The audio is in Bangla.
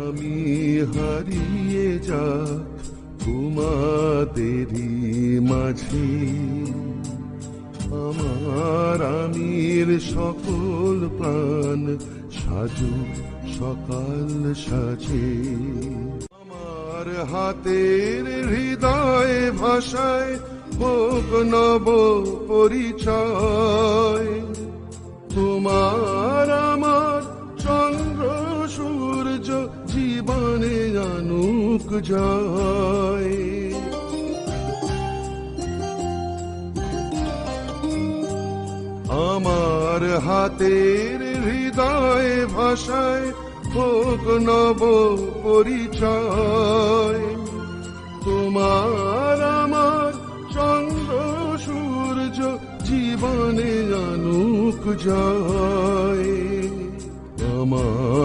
আমি হারিয়ে যা তোমাদেরই মাঝে, আমার আমির সকল প্রাণ সাজু সকাল সাজে। আমার হাতের হৃদয় ভাষায় হোক নব পরিচয়, তোমার আমার চন্দ্র সূর্য জীবনে আনুক জয়। আমার হাতের হৃদয় ভাষায় হোক নব পরিচয়, তোমার আমার চন্দ্র সূর্য জীবনে আনুক জয়। আমার